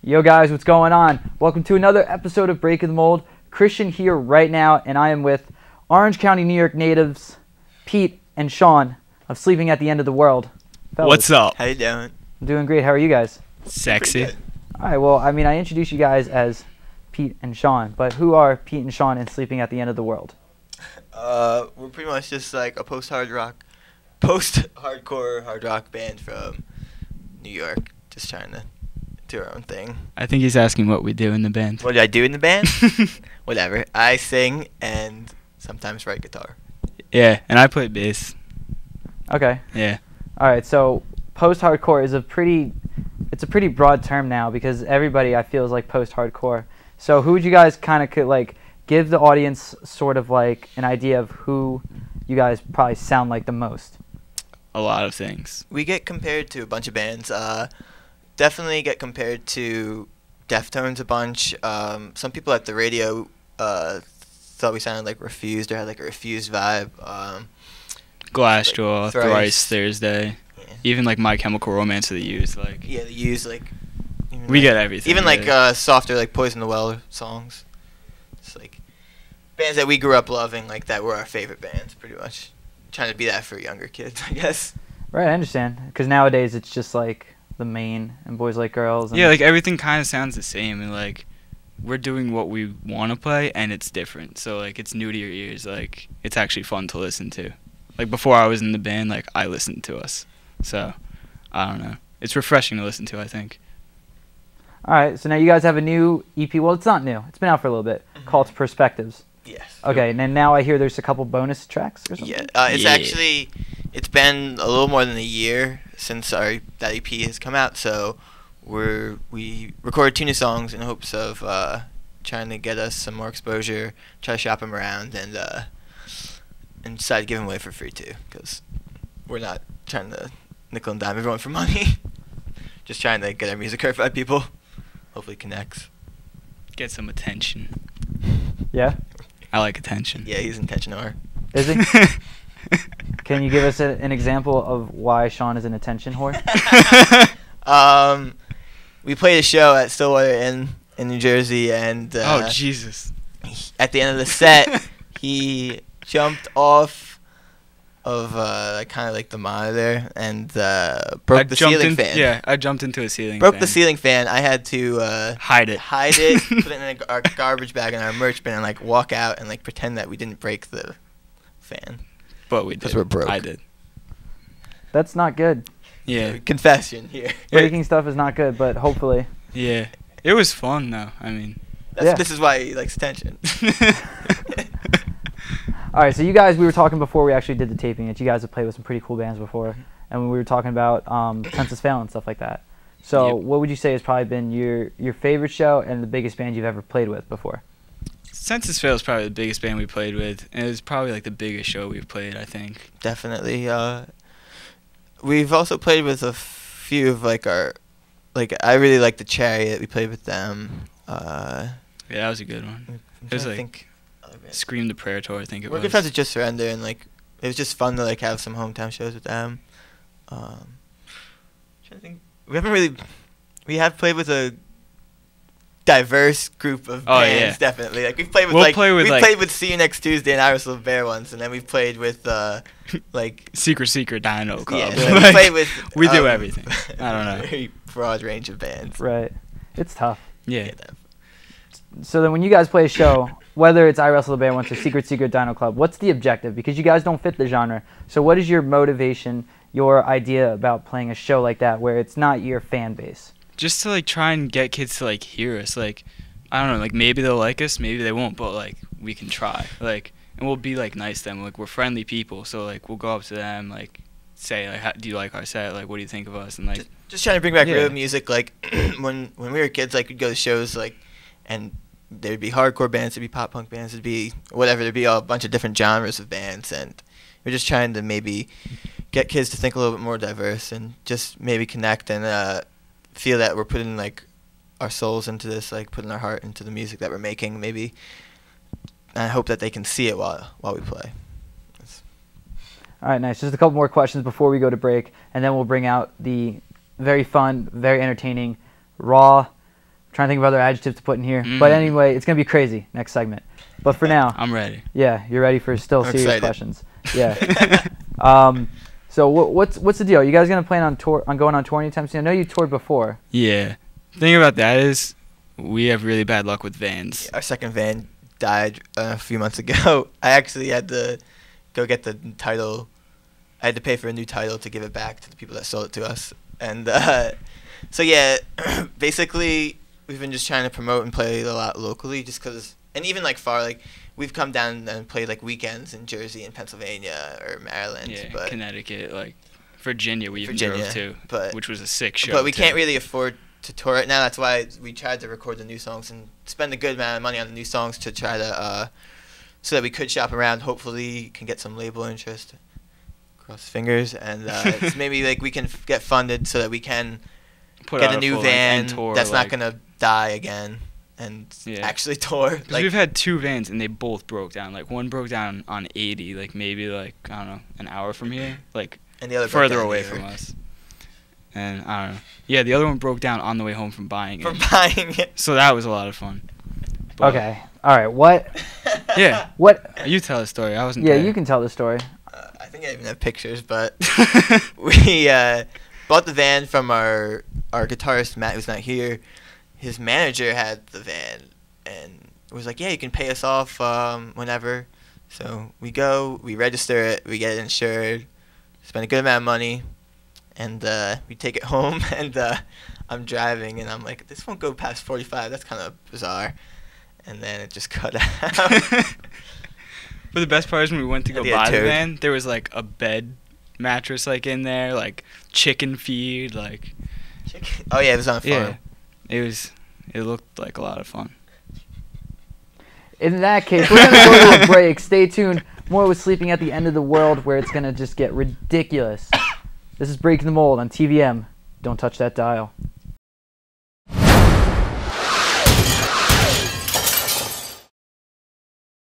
Yo guys, what's going on? Welcome to another episode of Breaking the Mold. Christian here right now, and I am with Orange County, New York natives, Pete and Sean of Sleeping at the End of the World. Fellas, What's up? How you doing? I'm doing great. How are you guys? Sexy. Alright, well, I introduced you guys as Pete and Sean, but who are Pete and Sean in Sleeping at the End of the World? We're pretty much just like a post-hardcore hard rock band from New York, just trying to do our own thing. I think he's asking what we do in the band. What do I do in the band? Whatever. I sing and sometimes write guitar. Yeah, and I play bass. Okay. Yeah. Alright, so post-hardcore is a pretty broad term now because everybody I feel is like post-hardcore. So who would you guys kind of like give the audience sort of like an idea of who you guys probably sound like the most? A lot of things. We get compared to a bunch of bands. Definitely get compared to Deftones a bunch. Some people at the radio thought we sounded like Refused or had like a Refused vibe. Glassjaw, like Thrice, Thursday. Yeah. Even like My Chemical Romance of the Used. Like, Yeah, they use like. we get everything. Even really. like softer like Poison the Well songs. It's like bands that we grew up loving, like that were our favorite bands, pretty much. Trying to be that for younger kids, I guess. Right, I understand. Because nowadays it's just like the main and Boys Like Girls. And Yeah, like everything kind of sounds the same, and like we're doing what we want to play, and it's different. So like it's new to your ears. Like it's actually fun to listen to. Like before I was in the band, like I listened to us. So I don't know. It's refreshing to listen to, I think. All right, so now you guys have a new EP. Well, it's not new. It's been out for a little bit. Called Perspectives. Yes. Okay, and then now I hear there's a couple bonus tracks or something. Yeah, it's Yeah. actually it's been a little more than a year since that EP has come out, so we recorded 2 new songs in hopes of trying to get us some more exposure, try to shop them around, and decided to give them away for free too, because we're not trying to nickel and dime everyone for money. Just trying to get our music heard by people. Hopefully it connects. Get some attention. Yeah? I like attention. Yeah, he's an attention whore. Is he? Can you give us an example of why Sean is an attention whore? We played a show at Stillwater Inn in New Jersey, and Oh Jesus. at the end of the set, he jumped off of kind of like the monitor and broke the ceiling fan. Yeah, I jumped into a ceiling Broke fan. the ceiling fan. I had to Hide it. hide it, put it in our garbage bag in our merch bin, and like walk out and like pretend that we didn't break the fan. But we did. 'Cause we're broke. I did. That's not good. Yeah. Confession here. Breaking stuff is not good, but hopefully. Yeah. It was fun though. I mean. Yeah. This is why he likes attention. All right, so you guys, we were talking before we actually did the taping that you guys have played with some pretty cool bands before, and we were talking about Census Fail and stuff like that. So Yep. what would you say has probably been your favorite show and the biggest band you've ever played with before? Census Fail is probably the biggest band we played with, and it was probably like the biggest show we've played, I think. Definitely. We've also played with a few of like our, like I really like the Chariot. We played with them. Yeah, that was a good one. I'm It was trying to like think. other bands. Scream the Prayer Tour, I think it We're was. good friends with Just Surrender, and like it was just fun to like have some hometown shows with them. Trying to think. We have played with a diverse group of Oh, bands, yeah. definitely. Like we've played with We'll play with, we like- played with See You Next Tuesday and Iris Little Bear once, and then we've played with like Secret Dino Club. yeah, Like, we played with we do everything. I don't know. a very broad range of bands. Right. It's tough. Yeah. that- So then when you guys play a show, whether it's I Wrestle the Bear Once or Secret Dino Club, what's the objective? Because you guys don't fit the genre. So what is your motivation, your idea about playing a show like that where it's not your fan base? Just to like try and get kids to like hear us. Like, I don't know, like maybe they'll like us, maybe they won't, but like we can try. Like, and we'll be like nice to them. Like, we're friendly people, so like we'll go up to them, like say like, do you like our set? Like, what do you think of us? And like, just trying to bring back Yeah. real music. Like when we were kids, like we'd go to shows, like, and there'd be hardcore bands, there'd be pop punk bands, there'd be whatever, there'd be a bunch of different genres of bands, and we're just trying to maybe get kids to think a little bit more diverse and just maybe connect and feel that we're putting like our souls into this, like putting our heart into the music that we're making, maybe. And I hope that they can see it while we play. All right, nice. Just a couple more questions before we go to break, and then we'll bring out the very fun, very entertaining, raw trying to think of other adjectives to put in here. Mm. But anyway, it's gonna be crazy next segment. But for now, I'm ready. yeah, you're ready for still I'm serious excited. questions. Yeah. So what's the deal? You guys gonna plan on going on tour anytime soon? I know you toured before. Yeah. The thing about that is we have really bad luck with vans. Our second van died a few months ago. I actually had to go get the title. I had to pay for a new title to give it back to the people that sold it to us. And so yeah, basically we've been just trying to promote and play a lot locally, just because, and even like far, like we've come down and played like weekends in Jersey and Pennsylvania or Maryland, Yeah, but Connecticut, like Virginia, we even Virginia, drove to, but- which was a sick show. but we too. can't really afford to tour right now. That's why we tried to record the new songs and spend a good amount of money on the new songs to try to so that we could shop around. Hopefully, can get some label interest. Cross fingers, and it's maybe like we can get funded so that we can Put get out a new full, van and tour, that's like, not gonna die again and Yeah. actually tour. 'cause Like, we've had 2 vans and they both broke down. Like one broke down on 80, like maybe like I don't know, an hour from here, like and the other broke further down away here from us. And I don't know. Yeah, the other one broke down on the way home from buying from it. buying it. So that was a lot of fun. But, Okay. All right. What? Yeah. What? You tell a story. I wasn't Yeah, there. you can tell the story. I think I even have pictures, but we bought the van from our guitarist Matt, who's not here. His manager had the van and was like, "Yeah, you can pay us off whenever." So we go, we register it, we get it insured, spend a good amount of money, and we take it home. And I'm driving, and I'm like, "This won't go past 45. That's kind of bizarre." And then it just cut out. But the best part is when we went to go Yeah, buy the dude. van, there was like a bed mattress like in there, like chicken feed, like Oh yeah, it was on a farm. yeah. It looked like a lot of fun. In that case, we're gonna go to a break. Stay tuned. More with Sleeping at the End of the World, where it's gonna just get ridiculous. This is Breaking the Mold on TVM. Don't touch that dial.